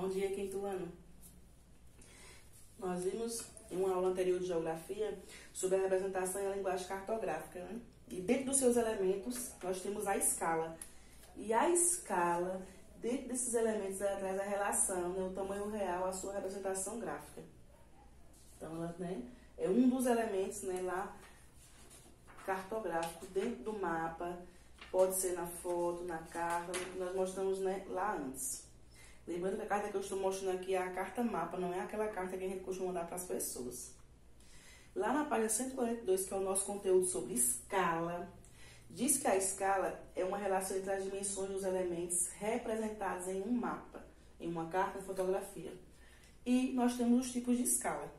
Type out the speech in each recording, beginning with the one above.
Bom dia, quinto ano. Nós vimos em uma aula anterior de geografia sobre a representação e a linguagem cartográfica, né? E dentro dos seus elementos, nós temos a escala. E a escala, dentro desses elementos, ela traz a relação, né? O tamanho real, a sua representação gráfica. Então, ela, né, é um dos elementos, né, lá cartográfico dentro do mapa. Pode ser na foto, na carta, nós mostramos, né, lá antes. Lembrando que a carta que eu estou mostrando aqui é a carta mapa, não é aquela carta que a gente costuma dar para as pessoas. Lá na página 142, que é o nosso conteúdo sobre escala, diz que a escala é uma relação entre as dimensões dos elementos representados em um mapa, em uma carta, fotografia. E nós temos os tipos de escala.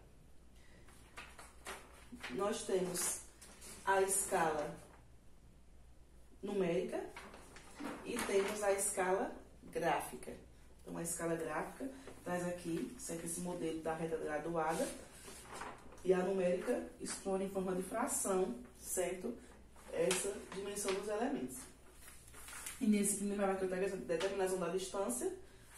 Nós temos a escala numérica e temos a escala gráfica. Então, a escala gráfica traz aqui, sempre esse modelo da reta graduada, e a numérica expõe em forma de fração, certo? Essa dimensão dos elementos. E nesse primeiro parágrafo eu tenho a determinação da distância,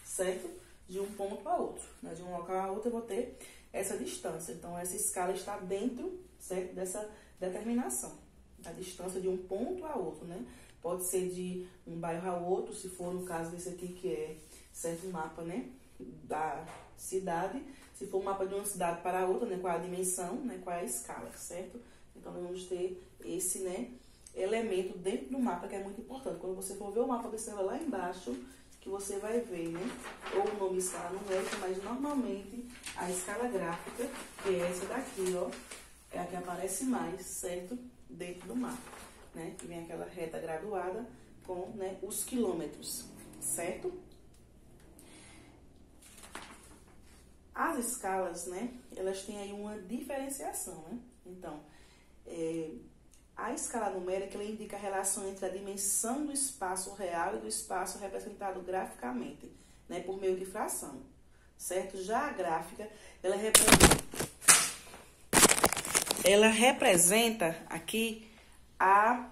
certo? De um ponto a outro, né? De um local a outro eu vou ter essa distância. Então, essa escala está dentro, certo? Dessa determinação, da distância de um ponto a outro, né? Pode ser de um bairro a outro, se for no caso desse aqui que é, certo, um mapa, né, da cidade. Se for um mapa de uma cidade para outra, né, qual é a dimensão, né, qual é a escala, certo? Então, nós vamos ter esse, né, elemento dentro do mapa que é muito importante. Quando você for ver o mapa, observa lá embaixo que você vai ver, né, ou o nome escala numérica, mas normalmente a escala gráfica, que é essa daqui, ó, é a que aparece mais, certo, dentro do mapa, né, que vem aquela reta graduada com, né, os quilômetros, certo? As escalas, né, elas têm aí uma diferenciação, né? Então, a escala numérica, ela indica a relação entre a dimensão do espaço real e do espaço representado graficamente, né, por meio de fração, certo? Já a gráfica, ela representa aqui a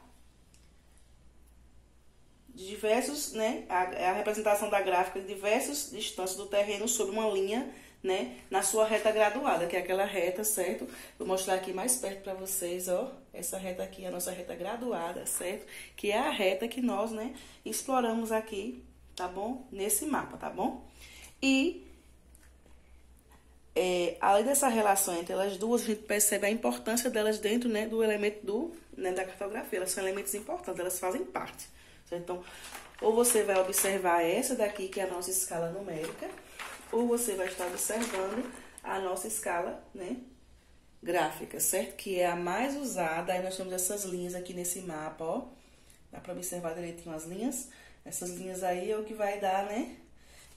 diversos, né, a representação da gráfica de diversas distâncias do terreno sobre uma linha, né, na sua reta graduada, que é aquela reta, certo? Vou mostrar aqui mais perto para vocês, ó, essa reta aqui é a nossa reta graduada, certo? Que é a reta que nós, né, exploramos aqui, tá bom? Nesse mapa, tá bom? E, além dessa relação entre elas duas, a gente percebe a importância delas dentro, né, do elemento da cartografia. Elas são elementos importantes, elas fazem parte, certo? Então, ou você vai observar essa daqui, que é a nossa escala numérica, ou você vai estar observando a nossa escala, né, gráfica, certo? Que é a mais usada. Aí nós temos essas linhas aqui nesse mapa, ó. Dá para observar direitinho as linhas. Essas linhas aí é o que vai dar, né,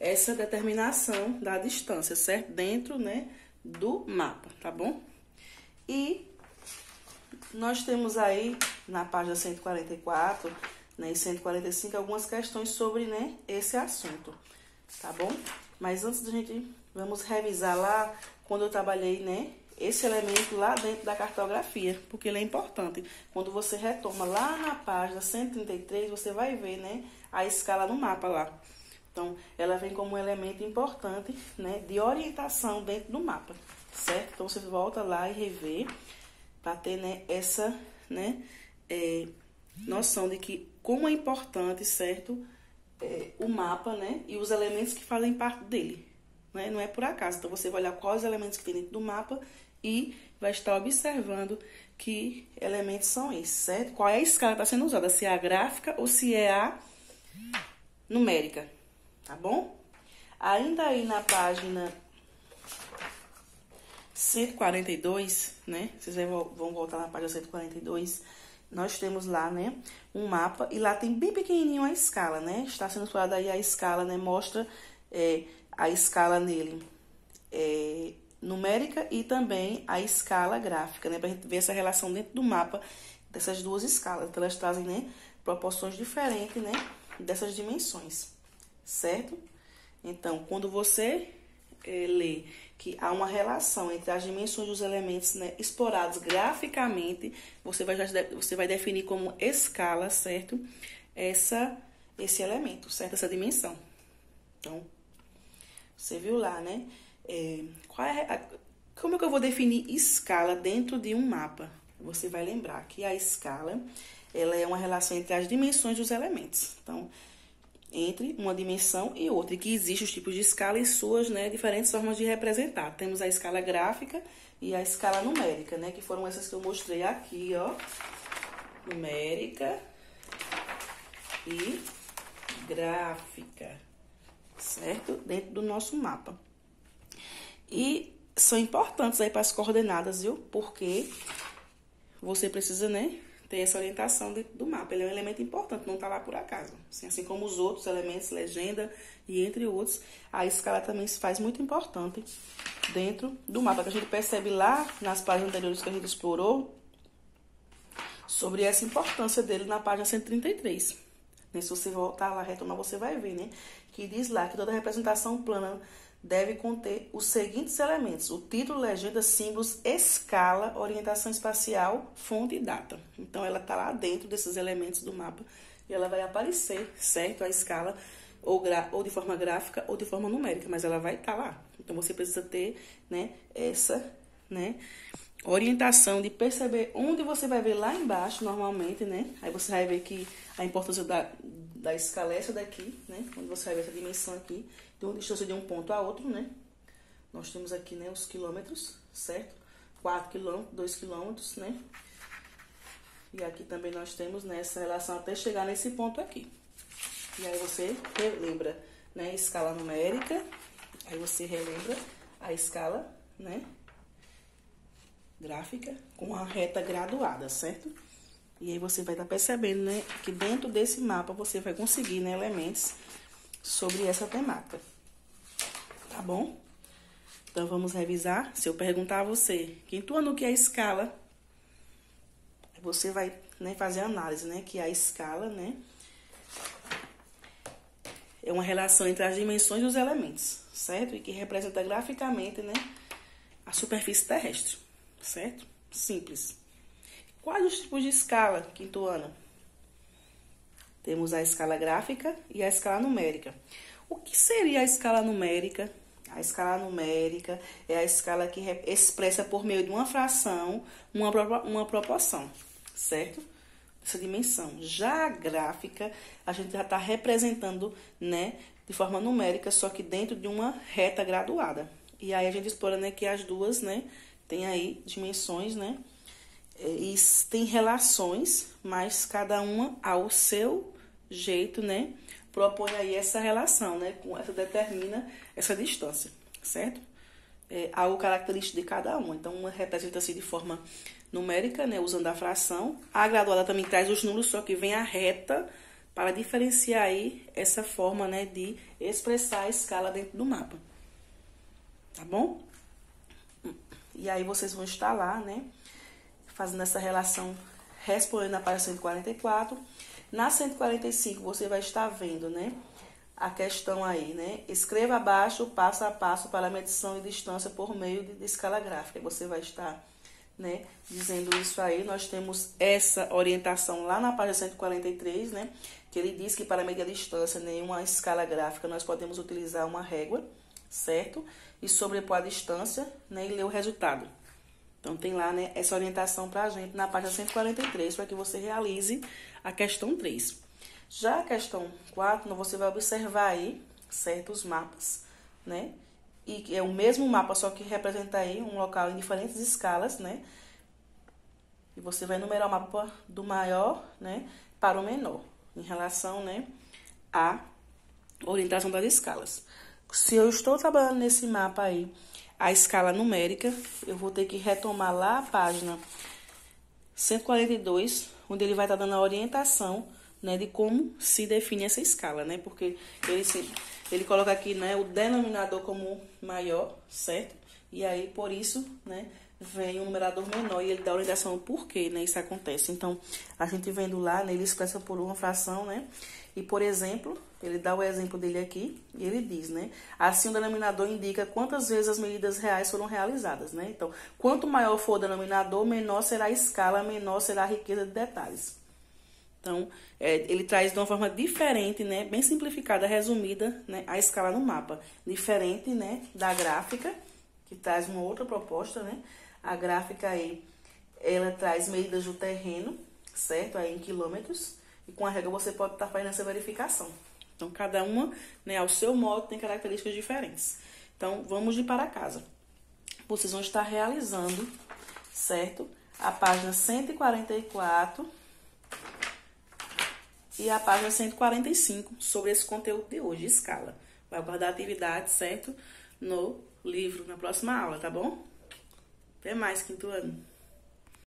essa determinação da distância, certo? Dentro, né, do mapa, tá bom? E nós temos aí, na página 144, né, e 145, algumas questões sobre, né, esse assunto, tá bom? Mas antes da gente, vamos revisar lá, quando eu trabalhei, né, esse elemento lá dentro da cartografia, porque ele é importante. Quando você retoma lá na página 133, você vai ver, né, a escala no mapa lá. Então, ela vem como um elemento importante, né, de orientação dentro do mapa, certo? Então, você volta lá e revê para ter, né, essa, né, noção de que como é importante, certo, o mapa, né, e os elementos que fazem parte dele, né? Não é por acaso. Então, você vai olhar quais os elementos que tem dentro do mapa e vai estar observando que elementos são esses, certo? Qual é a escala que está sendo usada, se é a gráfica ou se é a numérica, tá bom? Ainda aí na página 142, né, vocês vão voltar na página 142, nós temos lá, né, um mapa, e lá tem bem pequenininho a escala, né, está sendo explorada aí a escala, né, mostra a escala nele numérica e também a escala gráfica, né, pra gente ver essa relação dentro do mapa dessas duas escalas. Então, elas trazem, né, proporções diferentes, né, dessas dimensões, certo? Então, quando você lê que há uma relação entre as dimensões dos elementos, né, explorados graficamente, você vai definir como escala, certo? Esse elemento, certo? Essa dimensão. Então, Você viu lá, né? Como é que eu vou definir escala dentro de um mapa? Você vai lembrar que a escala, ela é uma relação entre as dimensões dos elementos. Então, entre uma dimensão e outra, e que existem os tipos de escala e suas, né, diferentes formas de representar. Temos a escala gráfica e a escala numérica, né, que foram essas que eu mostrei aqui, ó. Numérica e gráfica, certo? Dentro do nosso mapa. E são importantes aí para as coordenadas, viu? Porque você precisa, né, ter essa orientação dentro do mapa. Ele é um elemento importante, não tá lá por acaso. Assim como os outros elementos, legenda e entre outros, a escala também se faz muito importante dentro do mapa, que a gente percebe lá nas páginas anteriores que a gente explorou sobre essa importância dele na página 133. Se você voltar lá, retomar, você vai ver, né, que diz lá que toda representação plana deve conter os seguintes elementos: o título, legenda, símbolos, escala, orientação espacial, fonte e data. Então, ela está lá dentro desses elementos do mapa e ela vai aparecer, certo? A escala, ou de forma gráfica ou de forma numérica, mas ela vai estar lá. Então, você precisa ter, né, essa, né, orientação de perceber onde você vai ver lá embaixo, normalmente, né? Aí você vai ver que a importância da escala é essa daqui, né? Onde você vai ver essa dimensão aqui, de uma distância de um ponto a outro, né? Nós temos aqui, né, os quilômetros, certo? 4 quilômetros, 2 quilômetros, né? E aqui também nós temos, né, essa relação até chegar nesse ponto aqui. E aí você relembra, né, escala numérica, aí você relembra a escala, né, gráfica com a reta graduada, certo? E aí você vai estar percebendo, né, que dentro desse mapa você vai conseguir, né, elementos sobre essa temática. Tá bom? Então, vamos revisar. Se eu perguntar a você, quinto ano, o que é escala? Você vai, né, fazer a análise, né, que a escala, né, é uma relação entre as dimensões dos elementos, certo? E que representa graficamente, né, a superfície terrestre, certo? Simples. Quais os tipos de escala, quinto ano? Temos a escala gráfica e a escala numérica. O que seria a escala numérica? A escala numérica é a escala que expressa por meio de uma fração uma proporção, certo? Essa dimensão. Já a gráfica, a gente já está representando, né, de forma numérica, só que dentro de uma reta graduada. E aí a gente explora, né, que as duas, né, tem aí dimensões, né, e tem relações, mas cada uma ao seu jeito, né, propõe aí essa relação, né, com essa determina essa distância, certo? Algo característico de cada uma. Então, uma representa-se de forma numérica, né, usando a fração. A graduada também traz os números, só que vem a reta para diferenciar aí essa forma, né, de expressar a escala dentro do mapa. Tá bom? E aí vocês vão estar lá, né, fazendo essa relação, respondendo a página 144. Na 145, você vai estar vendo, né, a questão aí, né? Escreva abaixo, passo a passo, para a medição e distância por meio de escala gráfica. Você vai estar, né, dizendo isso aí. Nós temos essa orientação lá na página 143, né? Que ele diz que para medir a distância em uma escala gráfica, nós podemos utilizar uma régua, certo? E sobrepor a distância, né, e ler o resultado. Então, tem lá, né, essa orientação para a gente na página 143, para que você realize a questão 3. Já a questão 4, você vai observar aí certos mapas, né? E é o mesmo mapa, só que representa aí um local em diferentes escalas, né? E você vai numerar o mapa do maior, né, para o menor, em relação, né, à orientação das escalas. Se eu estou trabalhando nesse mapa aí, a escala numérica, eu vou ter que retomar lá a página 142, onde ele vai estar dando a orientação, né, de como se define essa escala, né? Porque ele coloca aqui, né, o denominador como maior, certo? E aí, por isso, né, vem um numerador menor e ele dá a orientação do porquê, né, isso acontece. Então, a gente vendo lá, né, ele expressa por uma fração, né? E, por exemplo, ele dá o exemplo dele aqui e ele diz, né? Assim, o denominador indica quantas vezes as medidas reais foram realizadas, né? Então, quanto maior for o denominador, menor será a escala, menor será a riqueza de detalhes. Então, ele traz de uma forma diferente, né, bem simplificada, resumida, né, a escala no mapa. Diferente, né, da gráfica, que traz uma outra proposta, né? A gráfica aí, ela traz medidas do terreno, certo? Aí em quilômetros. E com a régua você pode estar fazendo essa verificação. Então, cada uma, né, ao seu modo, tem características diferentes. Então, vamos de para casa. Vocês vão estar realizando, certo? A página 144 e a página 145 sobre esse conteúdo de hoje, escala. Vai guardar a atividade, certo? No livro, na próxima aula, tá bom? Até mais, quinto ano.